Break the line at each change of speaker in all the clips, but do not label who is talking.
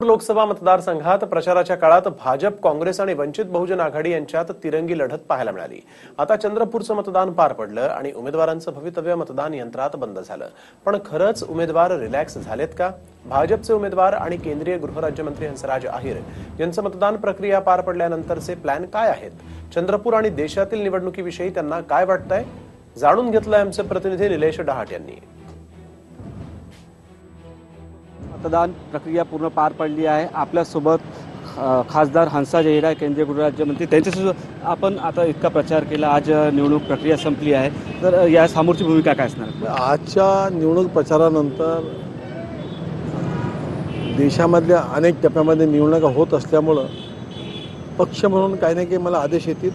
लोकसभा मतदारसंघात प्रचाराच्या काळात भाजप, काँग्रेस आणि वंचित बहुजन आघाडी यांच्यात तिरंगी लढत पाहायला मिळाली। आता चंद्रपूरचं मतदान पार पडलं आणि उमेदवारांचं भवितव्य मतदान यंत्रात बंद झालं। पण खरंच उमेदवार रिलॅक्स झालेत का? भाजपचे उमेदवार आणि केंद्रीय गृहराज्यमंत्री हंसराज अहिर यांचं मतदान प्रक्रिया पार पडल्यानंतरचे प्लॅन काय आहेत? चंद्रपूर आणि देशातील निवडणुकीविषयी त्यांना काय वाटतंय? जाणून घेतलंय आमचे प्रतिनिधी निलेश डहाट यांनी।
मतदान प्रक्रिया पूर्ण पार पडली आहे। आपल्यासोबत खासदार हंसराज अहिर केंद्रीय गृहराज्यमंत्री त्यांच्यासोबत आपण आता इतका प्रचार केला। आज निवडणूक प्रक्रिया संपली आहे, तर या समोरची भूमिका काय असणार?
आजच्या निवडणूक प्रचारानंतर देशामधल्या अनेक टप्प्यामध्ये निवडणुका होत असल्यामुळं पक्ष म्हणून काही ना काही मला आदेश येतील,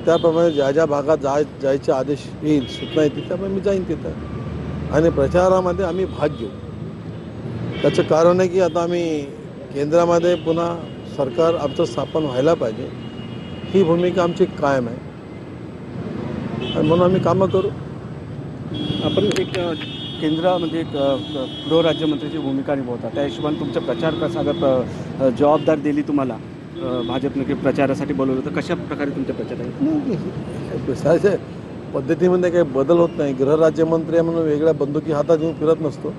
त्याप्रमाणे ज्या ज्या भागात जायचे आदेश येईल, सूचना येतील, त्यामुळे मी जाईन तिथं आणि प्रचारामध्ये आम्ही भाग घेऊ। त्याचं कारण आहे की आता आम्ही केंद्रामध्ये पुन्हा सरकार आमचं स्थापन व्हायला पाहिजे, ही भूमिका आमची कायम आहे आणि म्हणून आम्ही कामं करू।
आपण एक केंद्रामध्ये एक गृहराज्यमंत्रीची भूमिका निभावता, त्या हिशोबाने तुमचा प्रचार कसा? अगर जबाबदारी दिली तुम्हाला भाजपने प्रचारासाठी बोलवलं, तर कशा प्रकारे तुमचा प्रचार आहे?
प्रचाराच्या पद्धतीमध्ये काही बदल होत नाही। गृहराज्यमंत्री म्हणून वेगळ्या बंदुकी हातात घेऊन फिरत नसतो।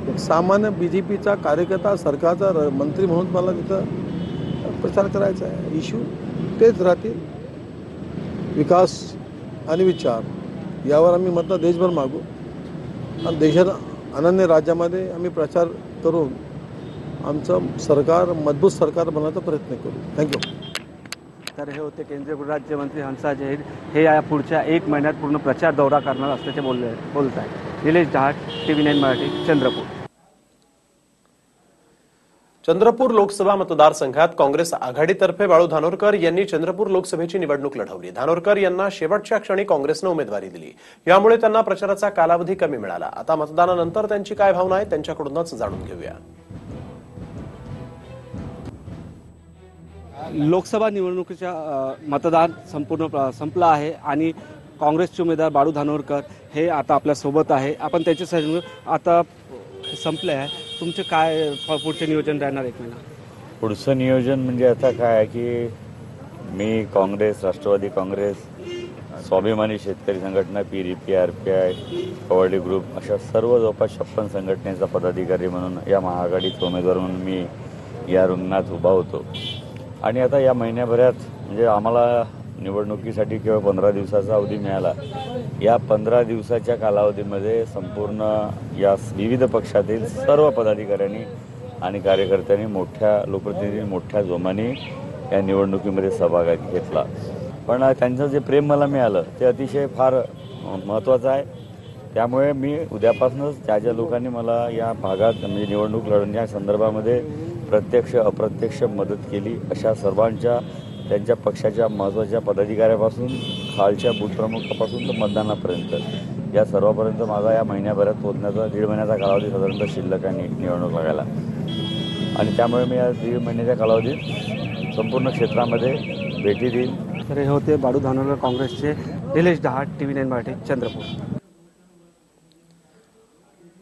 एक सामान्य बीजेपीचा कार्यकर्ता, सरकारचा मंत्री म्हणून मला तिथं प्रचार करायचा आहे। इश्यू तेच राहतील, विकास आणि विचार यावर आम्ही मतदार देशभर मागू आणि देशात अनन्य राज्यामध्ये आम्ही प्रचार करून आमचं सरकार मजबूत सरकार बनवण्याचा प्रयत्न करू। थँक्यू।
तर हे होते केंद्रीय गृहराज्यमंत्री हंसराज अहिर। हे या पुढच्या 1 महिन्यात पूर्ण प्रचार दौरा करणार असल्याचे बोलत आहे। निलेश डहाट, TV9 मराठी, चंद्रपूर।
चंद्रपूर लोकसभा मतदारसंघात काँग्रेस आघाडीतर्फे बाळू धानोरकर यांनी चंद्रपूर लोकसभेची निवडणूक लढवली। धानोरकर यांना शेवटच्या क्षणी काँग्रेसने उमेदवारी दिली, यामुळे त्यांना प्रचाराचा कालावधी कमी मिळाला। आता मतदानानंतर त्यांची काय भावना आहे, त्यांच्याकडूनच जाणून घेऊया।
लोकसभा निवडणुकीच्या मतदान संपूर्ण संपलं आहे आणि काँग्रेसचे उमेदवार बाळू धानोरकर हे आता आपल्यासोबत आहे। आपण त्याच्यासाठी आता संपले आहे, तुमचे काय पुढचे नियोजन राहणार? 1 महिना
पुढचं नियोजन म्हणजे आता काय आहे की मी काँग्रेस, राष्ट्रवादी काँग्रेस, स्वाभिमानी शेतकरी संघटना, PDP, RPI, कवाडी ग्रुप अशा सर्व जवळपास 56 संघटनेचा पदाधिकारी म्हणून या महाआघाडीचा उमेदवार म्हणून मी या रिंगणात उभा होतो। आणि आता या महिन्याभरात म्हणजे आम्हाला निवडणुकीसाठी केवळ 15 दिवसाचा अवधी मिळाला। या 15 दिवसाच्या कालावधीमध्ये संपूर्ण या विविध पक्षातील सर्व पदाधिकाऱ्यांनी आणि कार्यकर्त्यांनी, मोठ्या लोकप्रतिनिधींनी मोठ्या जोमाने या निवडणुकीमध्ये सहभाग घेतला। पण त्यांचं जे प्रेम मला मिळालं ते अतिशय फार महत्त्वाचं आहे। त्यामुळे मी उद्यापासूनच ज्या ज्या लोकांनी मला या भागात म्हणजे निवडणूक लढवण्याच्या संदर्भामध्ये प्रत्यक्ष अप्रत्यक्ष मदत केली, अशा सर्वांच्या त्यांच्या पक्षाच्या महत्त्वाच्या पदाधिकाऱ्यापासून खालच्या बूथप्रमुखापासून तर मतदानापर्यंत या सर्वांपर्यंत माझा या महिन्याभरात पोहोचण्याचा 1.5 महिन्याचा कालावधी साधारणतः शिल्लक आहे निवडणूक लागायला। आणि त्यामुळे मी या 1.5 महिन्याच्या कालावधीत संपूर्ण क्षेत्रामध्ये भेटी देईन।
तर हे होते बाळू धानोरकर काँग्रेसचे। निलेश डहाट, TV9 मराठी, चंद्रपूर।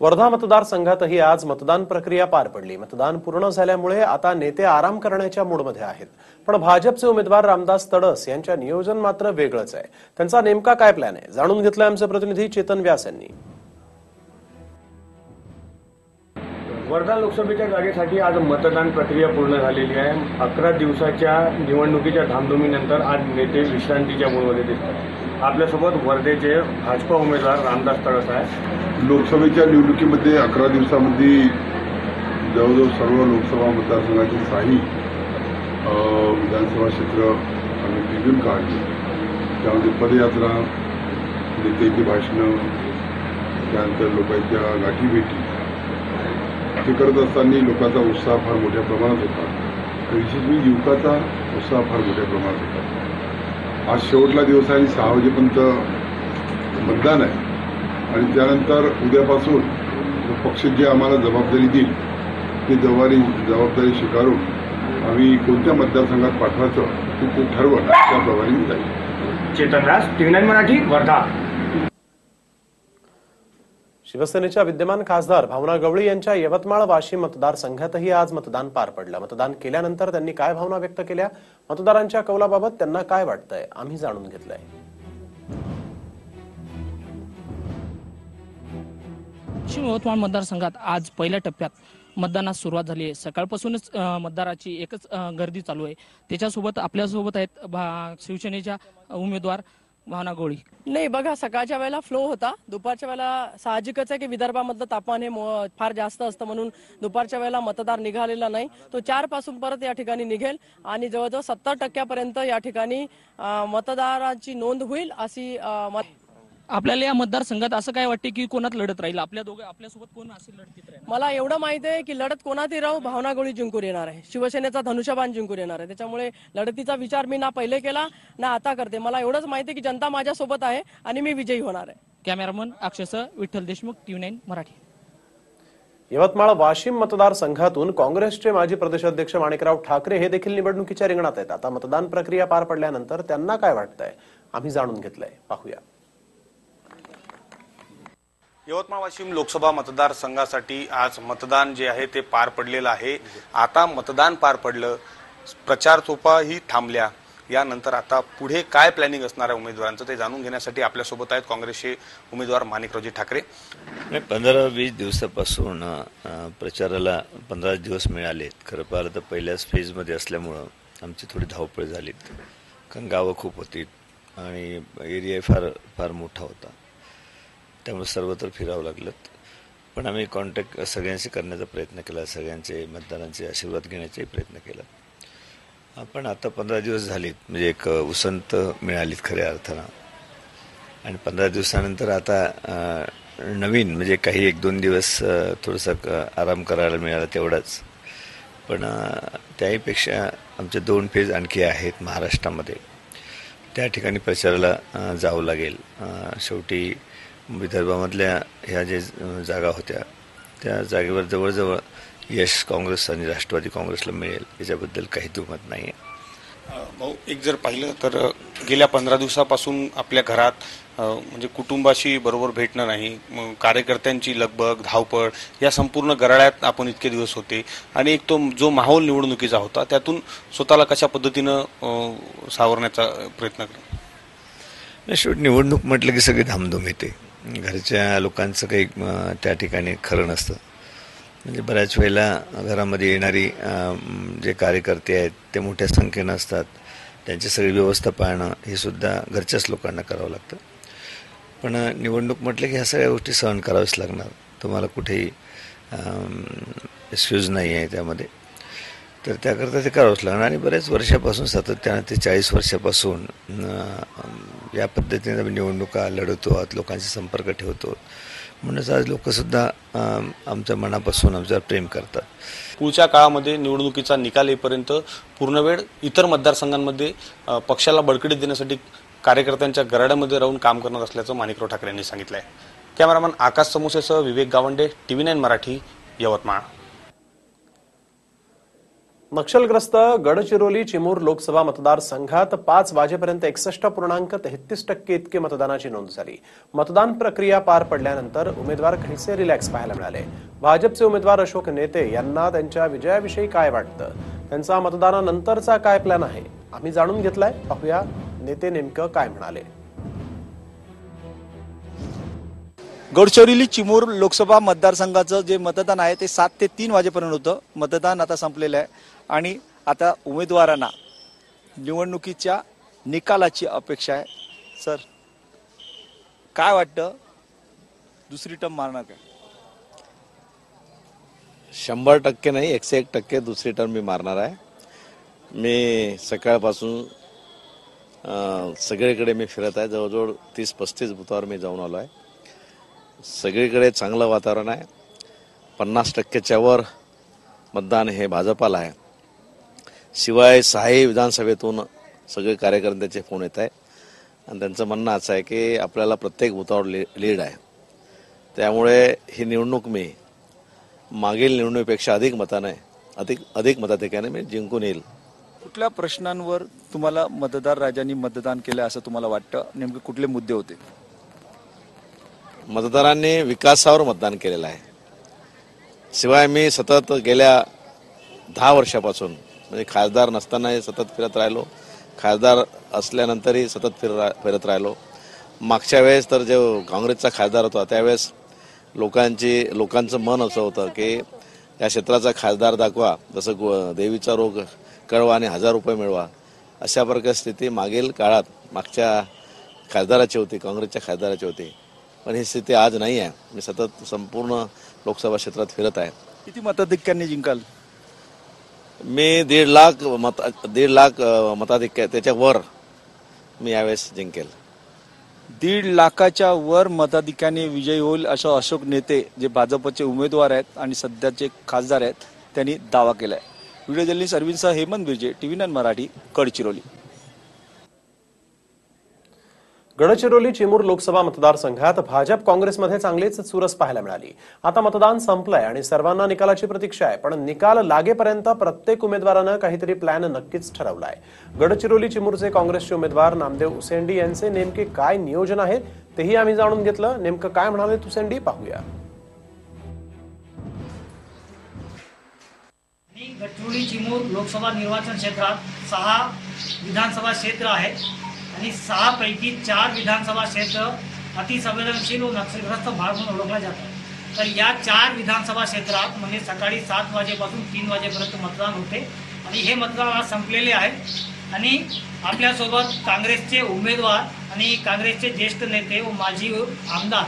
वर्धा मतदारसंघातही आज मतदान प्रक्रिया पार पडली। मतदान पूर्ण झाल्यामुळे आता नेते आराम करण्याच्या मूडमध्ये आहेत। पण भाजपचे उमेदवार रामदास तडस यांच्या नियोजन मात्र वेगळंच आहे। त्यांचा नेमका काय प्लॅन आहे, जाणून घेतलंय आमचे प्रतिनिधी चेतन व्यास यांनी।
वर्धा लोकसभेच्या जागेसाठी आज मतदान प्रक्रिया पूर्ण झालेली आहे। 11 दिवसाच्या निवडणुकीच्या धामधुमीनंतर आज नेते विश्रांतीच्या मूडमध्ये दिसतात। आपल्यासोबत वर्धेचे भाजपा उमेदवार रामदास तडस आहे।
लोकसभेच्या निवडणुकीमध्ये 11 दिवसामध्ये जवळजवळ सर्व लोकसभा मतदारसंघाचे 6 विधानसभा क्षेत्र आम्ही फिरून काढली। त्यामध्ये पदयात्रा, नेत्याची भाषणं, त्यानंतर लोकांच्या गाठीभेटी हे करत असताना लोकांचा उत्साह फार मोठ्या प्रमाणात होता आणि विशेष म्हणजे युवकाचा उत्साह फार मोठ्या प्रमाणात होता। आज शेवटला दिवस आहे आणि 6 वाजेपर्यंत मतदान आहे आणि त्यानंतर उद्यापासून पक्ष जे आम्हाला जबाबदारी देईल ते जबाबदारी स्वीकारून आम्ही कोणत्या मतदारसंघात पाठवायचं ते ठरवून त्याप्रमाणे मी जाईल।
चेतन व्यास, TV9 मराठी, वर्धा।
शिवसेनेच्या विद्यमान खासदार भावना गवळी यांच्या यवतमाळ वाशिम मतदारसंघातही आज मतदान पार पडलं. मतदान केल्यानंतर त्यांनी काय भावना व्यक्त केल्या, मतदारांच्या कौलाबाबत त्यांना काय वाटतंय, आम्ही जाणून घेतलंय.
वाशिम यवतमाळ मतदारसंघात आज पहिल्या टप्प्यात मतदानास सुरुवात झाली आहे. सकाळपासूनच मतदाराची एकच गर्दी चालू आहे. त्याच्यासोबत आपल्यासोबत आहेत शिवसेनेच्या उमेदवार भावना गवळी.
नाही बघा, सकाळच्या वेळेला फ्लो होता. दुपारच्या वेळेला साहजिकच आहे की विदर्भामधलं तापमान हे फार जास्त असतं, म्हणून दुपारच्या वेळेला मतदार निघालेला नाही. तो 4 पासून परत या ठिकाणी निघेल आणि जवळजवळ 70% या ठिकाणी मतदारांची नोंद होईल अशी
आपल्याला या मतदारसंघात असं काय वाटते की कोणात लढत राहील, आपल्यासोबत कोण असेल लढतीत राहील?
मला एवढं माहिती आहे की लढत कोणातही राहू, भावना गवळी जिंकून येणार आहे. शिवसेनेचा धनुष्यबाण जिंकून येणार आहे. त्याच्यामुळे लढतीचा विचार मी ना पहिले केला ना आता करते. मला एवढंच माहिती आहे की जनता माझ्यासोबत आहे आणि मी विजयी होणार आहे.
कॅमेरामन अक्षयसह विठ्ठल देशमुख, TV9 मराठी.
यवतमाळ वाशिम मतदारसंघातून काँग्रेसचे माजी प्रदेशाध्यक्ष माणिकराव ठाकरे हे देखील निवडणुकीच्या रिंगणात आहेत. आता मतदान प्रक्रिया पार पडल्यानंतर त्यांना काय वाटतंय, आम्ही जाणून घेतलंय, पाहूया.
यवतमाळ वाशिम लोकसभा मतदारसंघासाठी आज मतदान जे आहे ते पार पडलेलं आहे. आता मतदान पार पडलं, प्रचार तोफाही थांबल्या. यानंतर आता पुढे काय प्लॅनिंग असणार आहे उमेदवारांचं ते जाणून घेण्यासाठी आपल्यासोबत आहेत काँग्रेसचे उमेदवार माणिकरावजी ठाकरे.
15-20 दिवसापासून प्रचाराला 15 दिवस मिळालेत. खरं पाहिलं तर पहिल्याच फेजमध्ये असल्यामुळं आमची थोडी धावपळ झाली, कारण गावं खूप होती आणि एरिया फार मोठा होता. त्यामुळे सर्वत्र फिरावं लागलं. पण आम्ही कॉन्टॅक्ट सगळ्यांशी करण्याचा प्रयत्न केला, सगळ्यांचे मतदारांचे आशीर्वाद घेण्याचाही प्रयत्न केला. पण आता 15 दिवस झालीत, म्हणजे एक उसंत मिळालीत खऱ्या अर्थानं. आणि 15 दिवसानंतर आता नवीन म्हणजे काही 1-2 दिवस थोडंसं आराम करायला मिळाला तेवढाच. पण त्याहीपेक्षा आमचे 2 फेज आणखी आहेत महाराष्ट्रामध्ये. त्या ठिकाणी प्रचाराला जावं लागेल. शेवटी विदर्भामधल्या ह्या जे जागा होत्या त्या जागेवर जवळजवळ यश काँग्रेस आणि राष्ट्रवादी काँग्रेसला मिळेल याच्याबद्दल काही दुमत नाही आहे.
भाऊ, एक जर पाहिलं तर गेल्या 15 दिवसापासून आपल्या घरात म्हणजे कुटुंबाशी बरोबर भेटणं नाही, कार्यकर्त्यांची लगबग धावपळ या संपूर्ण गराळ्यात आपण इतके दिवस होते आणि एक तो जो माहोल निवडणुकीचा होता त्यातून स्वतःला कशा पद्धतीनं सावरण्याचा प्रयत्न केला.
शेवटी निवडणूक म्हटलं की सगळी धामधूम येते. घरच्या लोकांचं काही त्या ठिकाणी खरं नसतं. म्हणजे बऱ्याच वेळेला घरामध्ये येणारी जे कार्यकर्ते आहेत ते मोठ्या संख्येनं असतात. त्यांची सगळी व्यवस्था पाहणं हे सुद्धा घरच्याच लोकांना करावं लागतं. पण निवडणूक म्हटलं की ह्या सगळ्या गोष्टी सहन कराव्याच लागणार. तुम्हाला कुठेही एक्सक्यूज नाही आहे त्यामध्ये. तर त्याकरता ते करावंच लागणार. आणि बऱ्याच वर्षापासून सातत्यानं ते 40 वर्षापासून या पद्धतीने आम्ही निवडणुका लढवतो आहोत, लोकांशी संपर्क ठेवतो. म्हणूनच आज लोकसुद्धा आमच्या मनापासून आमच्यावर प्रेम करतात.
पुढच्या काळामध्ये निवडणुकीचा निकाल येईपर्यंत पूर्ण वेळ इतर मतदारसंघांमध्ये पक्षाला बळकटी देण्यासाठी कार्यकर्त्यांच्या गराड्यामध्ये राहून काम करणार असल्याचं माणिकराव ठाकरे यांनी सांगितलं आहे. कॅमेरामन आकाश समोसेसह विवेक गावंडे, TV9 मराठी, यवतमाळ.
नक्षलग्रस्त गडचिरोली चिमूर लोकसभा मतदारसंघात 5 वाजेपर्यंत 61.33% इतके मतदानाची नोंद झाली. मतदान प्रक्रिया पार पडल्यानंतर उमेदवार काहीसे रिलॅक्स पाहायला मिळाले. भाजपचे उमेदवार अशोक नेते यांना त्यांच्या विजयाविषयी काय वाटतं, त्यांचा मतदानानंतरचा काय प्लॅन आहे, आम्ही जाणून घेतलाय, पाहूया नेते नेमकं काय म्हणाले.
गडचिरोली चिमूर लोकसभा मतदारसंघाचं जे मतदान आहे ते 7 ते 3 वाजेपर्यंत होतं. मतदान आता संपलेलं आहे आणि आता उमेदवारांना निवडणुकीच्या निकालाची अपेक्षा आहे. सर, काय वाटतं, दुसरी टर्म मारणार काय?
100% नाही, 101% दुसरी टर्म मी मारणार आहे. मी सकाळपासून सगळीकडे मी फिरत आहे. जवळजवळ 30-35 बुथावर मी जाऊन आलो आहे. सगळीकडे चांगलं वातावरण आहे. 50%च्या वर मतदान हे भाजपाला आहे. शिवाय 6 विधानसभेतून सगळे कार्यकर्त्यांचे फोन येत आहे आणि त्यांचं म्हणणं असं आहे की आपल्याला प्रत्येक बुथावर लीड आहे. त्यामुळे ही निवडणूक मी मागील निवडणुकीपेक्षा अधिक मताधिक्याने मी जिंकून येईल.
कुठल्या प्रश्नांवर तुम्हाला मतदार राजांनी मतदान केलं असं तुम्हाला वाटतं? नेमके कुठले मुद्दे होते?
मतदारांनी विकासावर मतदान केलेलं आहे. शिवाय मी सतत गेल्या 10 वर्षापासून म्हणजे खासदार नसतानाही सतत फिरत राहिलो, खासदार असल्यानंतरही सतत फिरत राहिलो. मागच्या वेळेस तर जो काँग्रेसचा खासदार होता त्यावेळेस लोकांचं मन असं होतं की या क्षेत्राचा खासदार दाखवा, जसं देवीचा रोग कळवा आणि 1000 रुपये मिळवा, अशा प्रकारची स्थिती मागील काळात मागच्या खासदाराची होती, काँग्रेसच्या खासदाराची होती. पण ही स्थिती आज नाही आहे. मी सतत संपूर्ण लोकसभा क्षेत्रात फिरत आहे.
किती मताधिक्याने जिंकाल?
मी 1.5 लाख मताधिक्य त्याच्या वर मी यावेळेस जिंकेल.
1.5 लाखाच्या वर मताधिक्याने विजयी होईल असं अशोक नेते जे भाजपचे उमेदवार आहेत आणि सध्याचे खासदार आहेत त्यांनी दावा केलाय. व्हिडिओ जर्नलिस्ट अरविंदसह हेमंत बिर्जे, TV9 मराठी, गडचिरोली.
गडचिरोली चिमूर लोकसभा मतदारसंघात भाजप काँग्रेसमध्ये चांगलीच चुरस पाहायला मिळाली. आता मतदान संपलंय आणि सर्वांना निकालाची प्रतीक्षा आहे. पण निकाल लागेपर्यंत प्रत्येक उमेदवारानं काहीतरी प्लॅन नक्कीच ठरवलाय. गडचिरोली चिमूरचे काँग्रेसचे उमेदवार नामदेव उसेंडी यांचे नेमके काय नियोजन आहे तेही आम्ही जाणून घेतलं. नेमकं काय म्हणाले उसेंडी पाहूया.
गडचिरोली चिमूर लोकसभा निर्वाचन क्षेत्रात 6 विधानसभा क्षेत्र आहेत आणि 6 पैकी 4 विधानसभा क्षेत्र अतिसंवेदनशील व नक्षलग्रस्त भाग म्हणून ओळखला जातात. तर या 4 विधानसभा क्षेत्रात म्हणजे सकाळी 7 वाजेपासून 3 वाजेपर्यंत मतदान होते आणि हे मतदान आज संपलेले आहे. आणि आपल्यासोबत काँग्रेसचे उमेदवार आणि काँग्रेसचे ज्येष्ठ नेते व माजी आमदार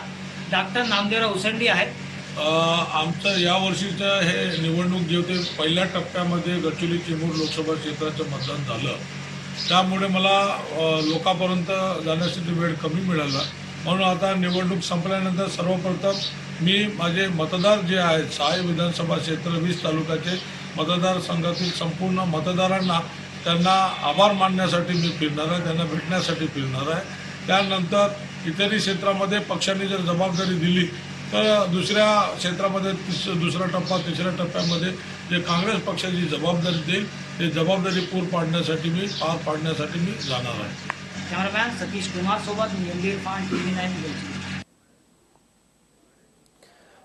डॉक्टर नामदेवराव उसेंडी आहेत.
आमचं यावर्षीचं हे निवडणूक जे होते पहिल्या टप्प्यामध्ये गडचिरोली चिमूर लोकसभा क्षेत्राचं मतदान झालं, त्यामुळे मला लोकांपर्यंत जाण्यासाठी वेळ कमी मिळाला. म्हणून आता निवडणूक संपल्यानंतर सर्वप्रथम मी माझे मतदार जे आहेत 6 विधानसभा क्षेत्र 20 तालुक्याचे मतदारसंघातील संपूर्ण मतदारांना त्यांना आभार मानण्यासाठी मी फिरणार आहे, त्यांना भेटण्यासाठी फिरणार आहे. त्यानंतर इतरही क्षेत्रामध्ये पक्षांनी जर जबाबदारी दिली तर दुसऱ्या क्षेत्रामध्ये दुसरा टप्पा तिसऱ्या टप्प्यामध्ये जे काँग्रेस पक्षाची जबाबदारी देईल ते जबाबदारी पार पाडण्यासाठी मी जाणार आहे.
कॅमेरामॅन सतीश कुमार सोबत रणधीर पांड, TV9.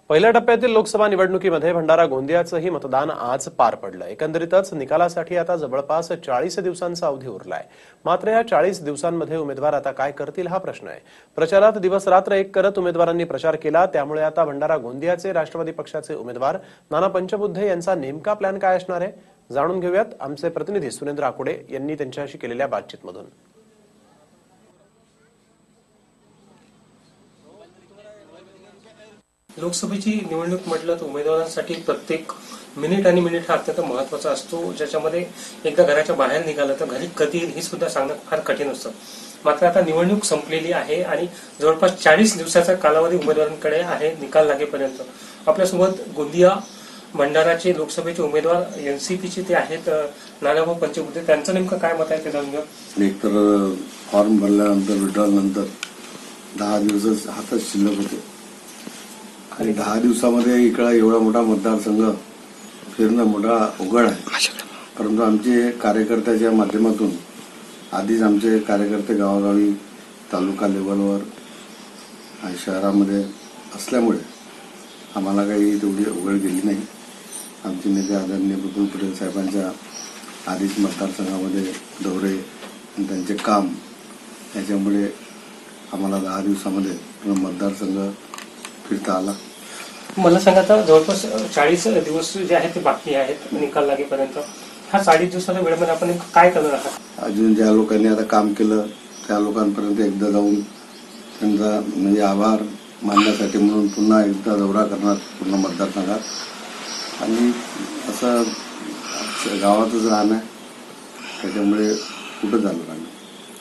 पहिल्या टप्प्यातील लोकसभा निवडणुकीमध्ये भंडारा गोंदियाचंही मतदान आज पार पडलं. एकंदरीतच निकालासाठी आता जवळपास 40 दिवसांचा अवधी उरलाय. मात्र या 40 दिवसांमध्ये उमेदवार आता काय करतील हा प्रश्न आहे. प्रचारात दिवस रात्र एक करत उमेदवारांनी प्रचार केला. त्यामुळे आता भंडारा गोंदियाचे राष्ट्रवादी पक्षाचे उमेदवार नाना पंचबुद्धे यांचा नेमका प्लॅन काय असणार आहे जाणून घेऊयात आमचे प्रतिनिधी सुरेंद्र आकुडे यांनी त्यांच्याशी केलेल्या बातचीतमधून.
लोकसभेची निवडणूक म्हटलं तर उमेदवारांसाठी प्रत्येक मिनिट आणि मिनिट हा अत्यंत महत्वाचा असतो, ज्याच्यामध्ये एकदा घराच्या बाहेर निघालं तर घरी कधी हे सुद्धा सांगणं फार कठीण असतं. मात्र आता निवडणूक संपलेली आहे आणि जवळपास 40 दिवसाचा कालावधी उमेदवारांकडे आहे निकाल लागेपर्यंत. आपल्यासोबत गोंदिया भंडाराचे लोकसभेचे उमेदवार NCPचे ते आहेत नानाभाऊ पंचबुद्धे. त्यांचं नेमकं काय मत आहे ते जाणून घेऊ.
एक तर फॉर्म भरल्यानंतर विड्रॉल नंतर 10 दिवस हातात शिल्लक होते आणि 10 दिवसामध्ये इकडे एवढा मोठा मतदारसंघ फिरणं मोठा अवघड आहे. परंतु आमचे कार्यकर्त्याच्या माध्यमातून आधीच आमचे कार्यकर्ते गावोगावी तालुका लेवलवर आणि शहरामध्ये असल्यामुळे आम्हाला काही तेवढी अवघड गेली नाही. आमचे नेते आदरणीय प्रफुल्ल पटेल साहेबांच्या आधीच मतदारसंघामध्ये दौरे आणि त्यांचे काम याच्यामुळे आम्हाला 10 दिवसामध्ये पूर्ण मतदारसंघ फिरता आला.
मला सांगा आता जवळपास 40 दिवस जे आहेत ते बाकी आहेत निकाल लागेपर्यंत. हा 40 दिवसाच्या वेळेमध्ये आपण काय करणार आहात?
अजून ज्या लोकांनी आता काम केलं त्या लोकांपर्यंत एकदा जाऊन त्यांचा म्हणजे आभार मानण्यासाठी म्हणून पुन्हा एकदा दौरा करणार पूर्ण मतदारसंघात आणि असं गावातच राहणं त्याच्यामुळे कुठं झालं नाही.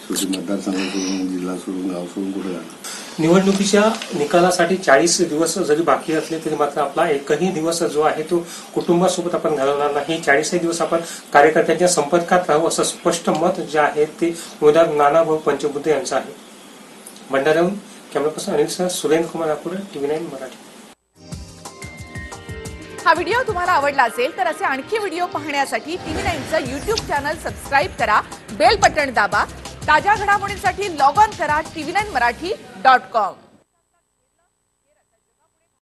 शेवटी मतदारसंघ सोडून जिल्हा सोडून गाव सोडून कुठे जाणार.
निवडणुकीच्या निकालासाठी 40 दिवस जरी बाकी असले तरी मात्र आपला एकही दिवस जो आहे तो कुटुंबासोबत आपण घालवणार नाही. 40 दिवस आपण कार्यकर्त्यांच्या संपर्कात राहू असं स्पष्ट मत जे आहे ते उमेदवार नानाभाऊ पंचबुद्धे यांचं आहे. भंडाऱ्याहून camera person Anil Surendra Kumar Akude, TV9 Marathi.
हा व्हिडिओ तुम्हाला आवडला असेल तर असे आणखी व्हिडिओ पाहण्यासाठी TV9चं YouTube चॅनल सबस्क्राईब करा, बेल बटन दाबा. ताज्या घडामोडींसाठी लॉग ऑन करा TV9marathi.com.